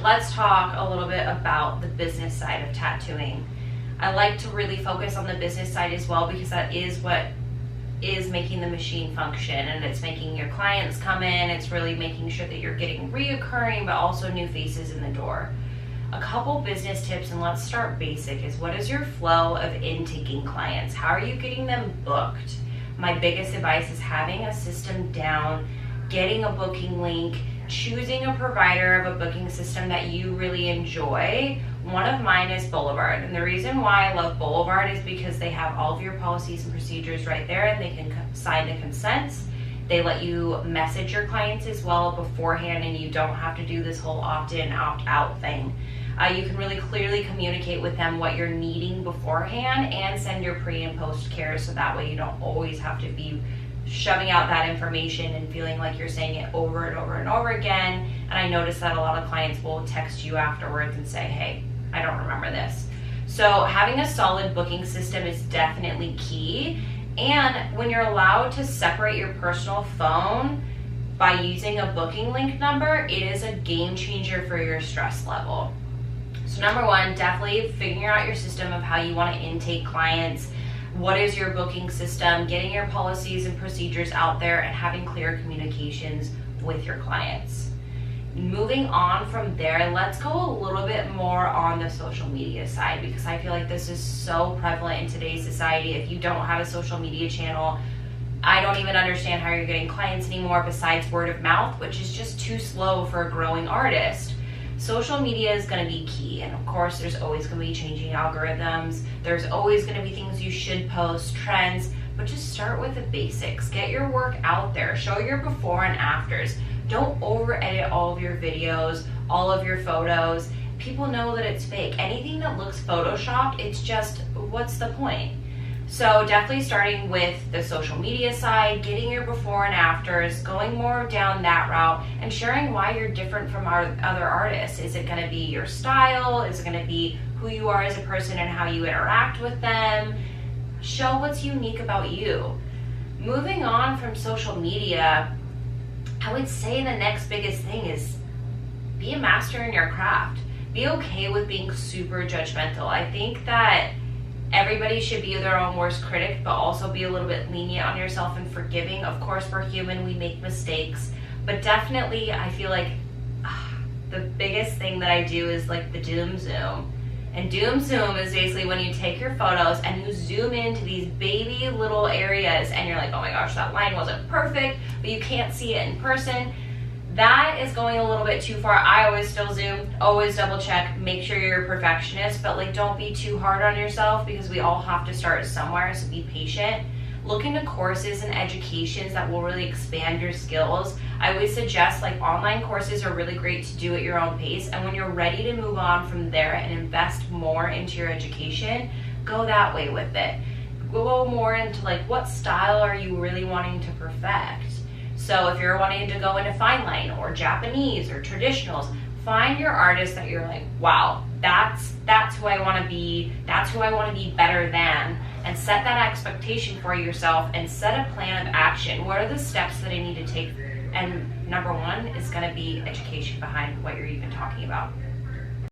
let's talk a little bit about the business side of tattooing. I like to really focus on the business side as well, because that is what is making the machine function, and it's making your clients come in. It's really making sure that you're getting reoccurring, but also new faces in the door. A couple business tips, and let's start basic, is what is your flow of intaking clients? How are you getting them booked? My biggest advice is having a system down, getting a booking link, choosing a provider of a booking system that you really enjoy. One of mine is Boulevard, and the reason why I love Boulevard is because they have all of your policies and procedures right there, and they can sign the consents. They let you message your clients as well beforehand, and you don't have to do this whole opt-in, opt-out thing. You can really clearly communicate with them what you're needing beforehand and send your pre and post care, so that way you don't always have to be shoving out that information and feeling like you're saying it over and over and over again. And I notice that a lot of clients will text you afterwards and say, hey, I don't remember this. So having a solid booking system is definitely key. And when you're allowed to separate your personal phone by using a booking link number, it is a game changer for your stress level. So number one, definitely figuring out your system of how you want to intake clients. What is your booking system? Getting your policies and procedures out there and having clear communications with your clients. Moving on from there, let's go a little bit more on the social media side, because I feel like this is so prevalent in today's society. If you don't have a social media channel, I don't even understand how you're getting clients anymore besides word of mouth, which is just too slow for a growing artist. Social media is going to be key, and of course there's always going to be changing algorithms. There's always going to be things you should post, trends, but just start with the basics. Get your work out there. Show your before and afters. Don't over edit all of your videos, all of your photos. People know that it's fake. Anything that looks photoshopped, it's just, what's the point? So definitely starting with the social media side, getting your before and afters, going more down that route, and sharing why you're different from our other artists. Is it going to be your style? Is it going to be who you are as a person and how you interact with them? Show what's unique about you. Moving on from social media, I would say the next biggest thing is be a master in your craft. Be okay with being super judgmental. I think that everybody should be their own worst critic, but also be a little bit lenient on yourself and forgiving. Of course, we're human, we make mistakes, but definitely I feel like the biggest thing that I do is like the doom zoom. And doom zoom is basically when you take your photos and you zoom into these baby little areas and you're like, oh my gosh, that line wasn't perfect, but you can't see it in person. That is going a little bit too far. I always still zoom, always double check, make sure you're a perfectionist, but like don't be too hard on yourself, because we all have to start somewhere, so be patient. Look into courses and educations that will really expand your skills. I always suggest like online courses are really great to do at your own pace, and when you're ready to move on from there and invest more into your education, go that way with it. Go more into like what style are you really wanting to perfect. So if you're wanting to go into Fineline or Japanese or traditionals, find your artist that you're like, wow, that's who I want to be. That's who I want to be better than. And set that expectation for yourself and set a plan of action. What are the steps that I need to take? And number one is going to be education behind what you're even talking about.